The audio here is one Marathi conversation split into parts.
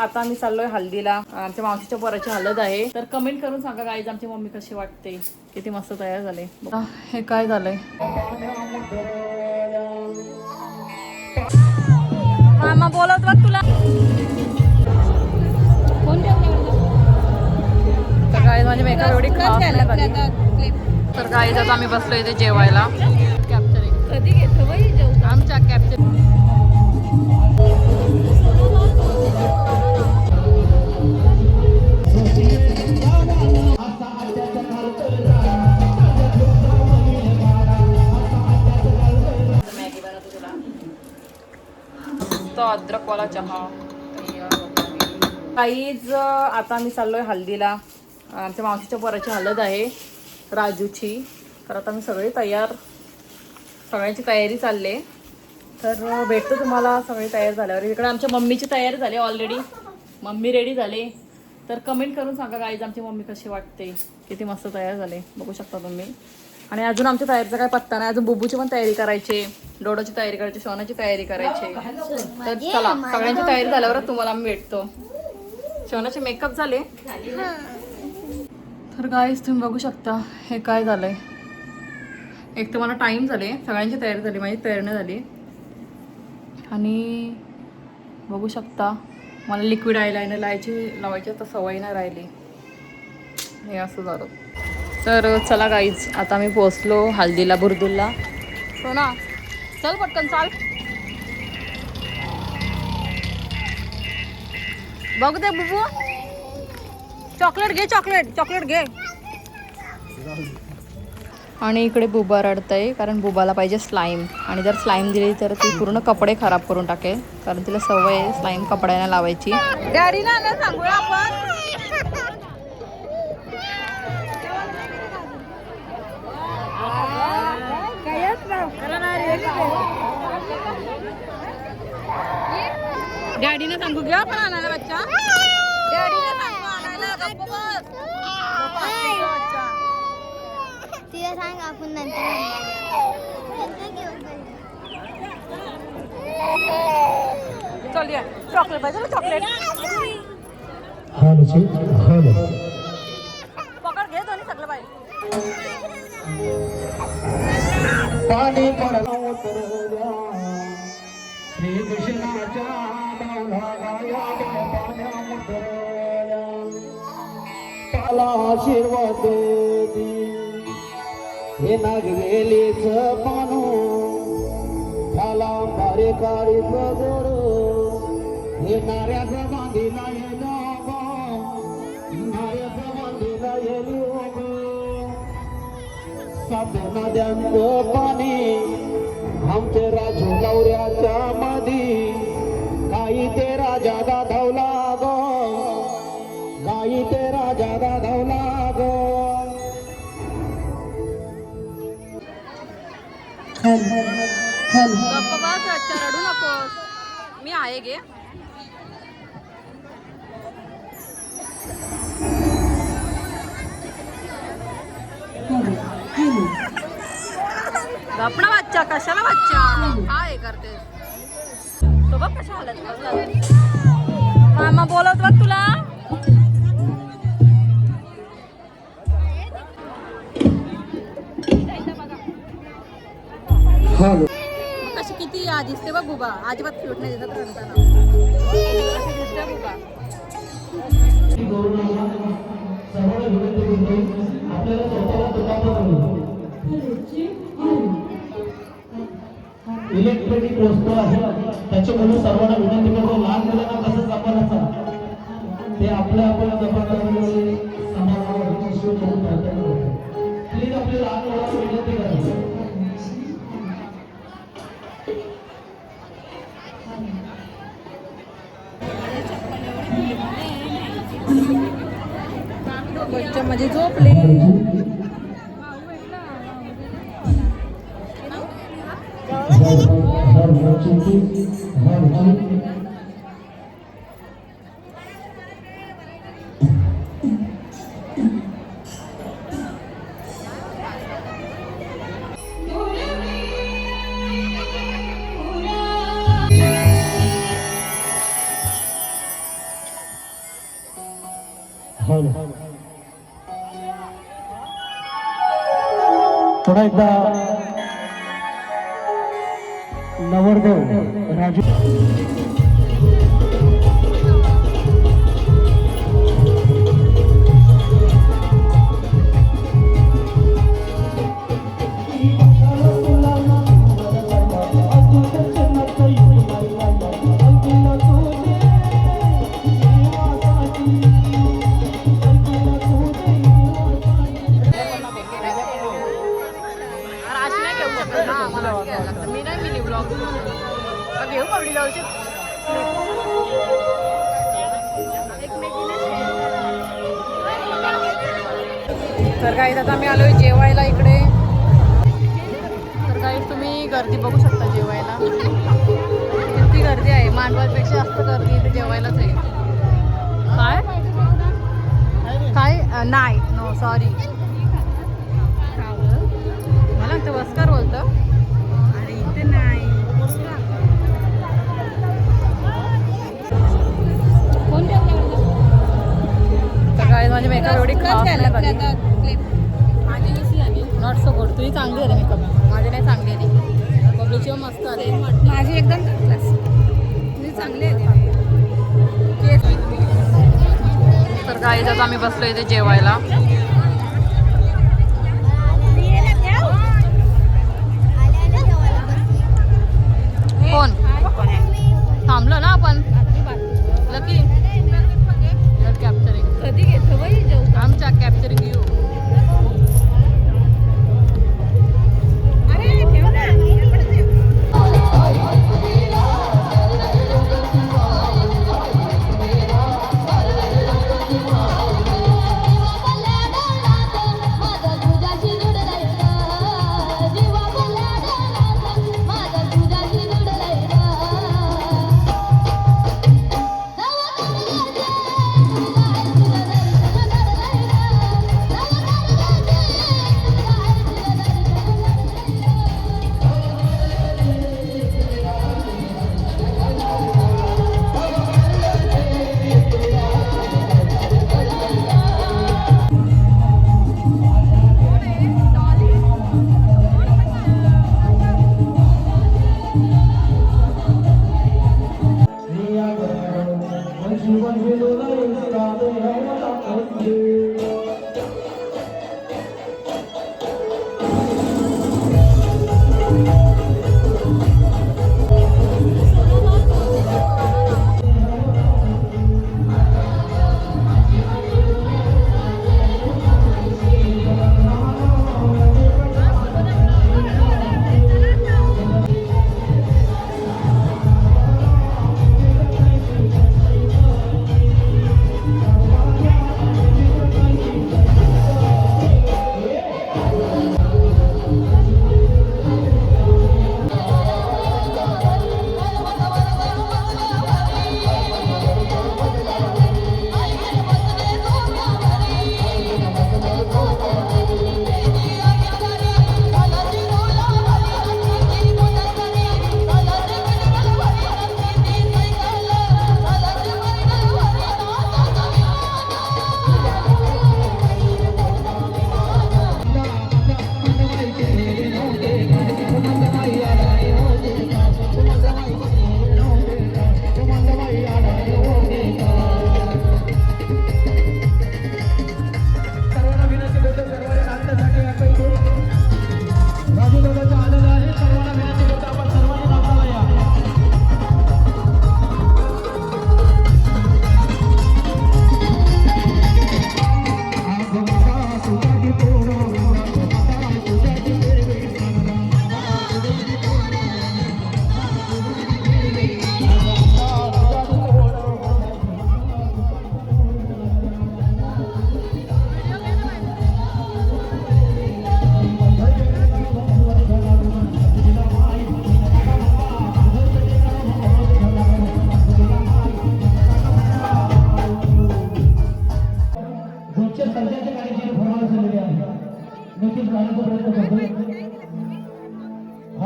आता आम्ही चाललोय हल्दीला. आमच्या मावशीच्या पोराची हळद आहे. तर कमेंट करून सांगा गाईज आमची मम्मी कशी वाटते, किती मस्त तयार झाले. हे काय झालंय मामा बोलत बघ तुला. तर गाईज माझी मेकअप एवढी खास नाही झाली. तर गाईज आता आम्ही बसलो इथे जेवायला. कॅप्चरिंग कधी घेतो बाई जेवू आमच्या कॅप्चरिंग. तो अद्रकवाला चहा. काहीच आता आम्ही चाललोय हल्दीला. आमच्या मावशीच्या पोराची हळद आहे राजूची. तर आता आम्ही सगळे तयार, सगळ्यांची तयारी चालली. तर भेटतो तुम्हाला सगळे तयार झाल्यावर. इकडे आमच्या मम्मीची तयारी झाली ऑलरेडी, मम्मी रेडी झाले. तर कमेंट करून सांगा गाईज आमची मम्मी कशी वाटते, किती मस्त तयार झाले बघू शकता तुम्ही. आणि अजून आमच्या तयारीचा काय पत्ता नाही. अजून बुबूची पण तयारी करायची, डोडोची तयारी करायची, शोनाची तयारी करायची. तर चला सगळ्यांची तयारी झाल्यावर तुम्हाला आम्ही भेटतो. शोनाचे मेकअप झाले. तर गाईज तुम्ही बघू शकता हे काय झालंय. एक तर मला टाईम झाले, सगळ्यांची तयारी झाली, माझी तयारी नाही झाली. आणि बघू शकता मला लिक्विड आयलाइनर लावायची तर सवय नाही राहिली. हे असं झालं. तर चला गाईज आता मी पोचलो हल्दीला बुरदुलला. हो ना, चल पटकन चाल. बघ दे बुबू, चॉकलेट घे, चॉकलेट घे. आणि इकडे बुबा रडतंय कारण बुबाला पाहिजे स्लाईम. आणि जर स्लाईम दिली तर ती पूर्ण कपडे खराब करून टाकेल, कारण तिला सवय आहे स्लाईम कपड्यांना लावायची. डॅडीला ना सांगूया आपण. डॅडीने सांगू घ्या पण आणायला बच्चा. डॅडीने सांगू आणायला. गप्प बस. बच्चा तिला सांग आपण नंतर चल या चॉकलेट पाहिजे ना, चॉकलेट पकड घे दोन्ही सगळं पाहिजे. पाणी पडला श्री कृष्णाच्या पाला आशीर्वाद दे. हे नागवेलीच पानू झाला बारे काळी गोड. हे नाऱ्याचा बांधीला येलो नाऱ्याचा बांधीला येलो. सात नद्यांचं पाणी आमचे राजू नवऱ्याच्या मधी. काही ते राजा धावला गो, काही ते राजा धावला गो. गप्प बस अच्छा, रडू नकोस, मी आहे गे. गपना बच्चा, कशाला बच्चा काय करते तो बघ कशा हालत. मामा बोलत बघ तुला. कशी किती याद दिसते बघ बुबा, अजिबात क्यूट नाही दिसत रडताना. दिसते बुबा. इलेक्ट्रॉनिक वस्तू आहे त्याच्यामुळे सर्वांना विनंती करतो, लहान मुलांना कसं जपायचं ते आपल्या जपायला समाजावर प्लीज आपल्या लहान मुलांना विनंती करायचं. बच्चा माझे झोपले. पुन्हा एकदा नवरदेव राजू मी नाही मिनी ब्लॉग घेऊ पबडी जाऊची. तर काही आता आम्ही आलोय जेवायला इकडे. तर काही तुम्ही गर्दी बघू शकता जेवायला. किती गर्दी आहे, मांडवापेक्षा जास्त गर्दी इथे जेवायलाच आहे. काय काय नाही, नो सॉरी, मला ते वस्कर बोलतं आणि इथे नाही. तर काय माझी मेकअप एवढी खास नाही झाली. Not so good. तुझी चांगली आली मेकअप, माझी नाही चांगली आली. बबलीची मस्त आली, माझी एकदम क्लास. तुझी चांगली आली. तर काय आता आम्ही बसलो इथे जेवायला. कोण थांबलो ना आपण. लकी कॅप्चरिंग कधी घेतो बाई जाऊ. आमच्या कॅप्चरिंग यू. अरे ठेव ना.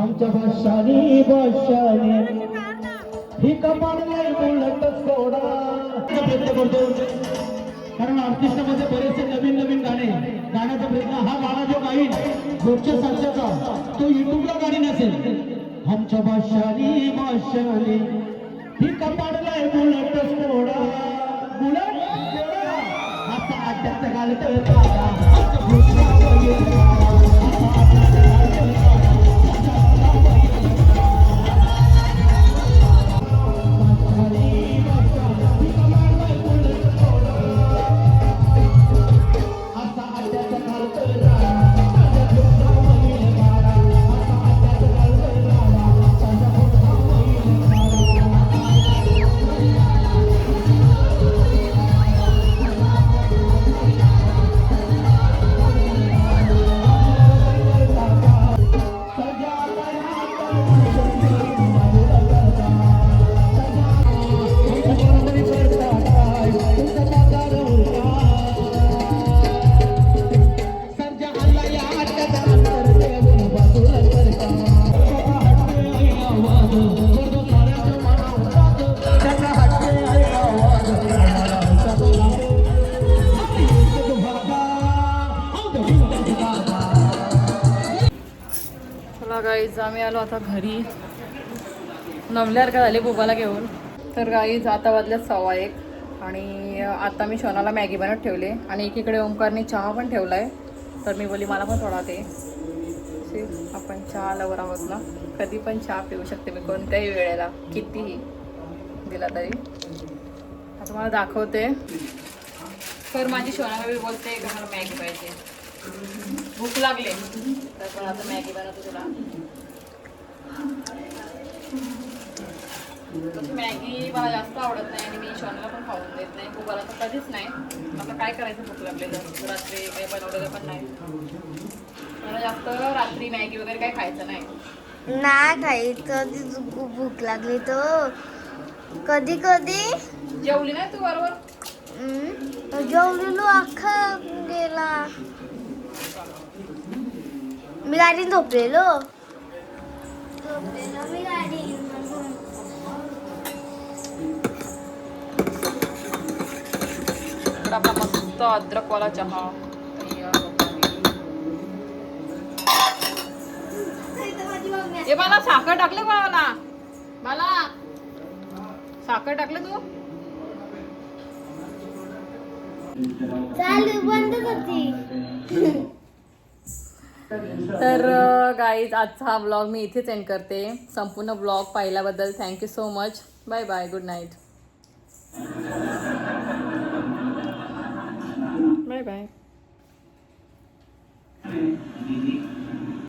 आमच्या भाषानी भाषाने ही कमाल नाही बोलत सोडा प्रयत्न करतो कारण ऑर्केस्ट्रामध्ये बरेचसे नवीन नवीन गाणे गाण्याचा प्रयत्न हा गाणा जो गाईन रोजच्या साच्याचा तो युट्यूबला गाणी नसेल आमच्या भाषानी ही कपाडलाय बुलट सोडा बुलट सोडा असा अड्ड्यात घालत गाईज आम्ही आलो आता घरी नवल्यार का झाले बुबाला घेऊन. तर गाईज आता वाजल्यात 1:15 आणि आता मी शोनाला मॅगी बनवत ठेवले आणि एकीकडे ओंकारने चहा पण ठेवला आहे. तर मी बोली मला पण थोडा ते आपण चहा लवर आहोत ना, कधी पण चहा पिऊ शकते मी कोणत्याही वेळेला कितीही दिला तरी. आता मला दाखवते. तर माझी शोना बेबी बोलते का मला मॅगी पाहिजे, भूक लागले तर पण आता मॅगी बनवतो तुला. मॅगी मला जास्त आवडत नाही आणि मी शोनाला पण खाऊन देत नाही, भूकाला तर कधीच नाही. आता काय करायचं, भूक लागले जास्त रात्री काही बनवलेलं पण नाही. मला जास्त रात्री मॅगी वगैरे काही खायचं नाही. नाही खायचं, भूक लागली तर कधी कधी. जेवली नाही तू बरोबर? जेवलेलो अख्खा गेला. मी गाडीत झोपलेलो मी गाडी. तर आपला मस्त अद्रकवाला चहा तयार होतो. ए मला साखर टाकले का? मला साखर टाकले तू? चालू बंदच होती. तर गाईज आजचा हा ब्लॉग मी इथेच एंड करते. संपूर्ण ब्लॉग पाहिल्याबद्दल thank you so much. Bye bye, good night. Bye bye.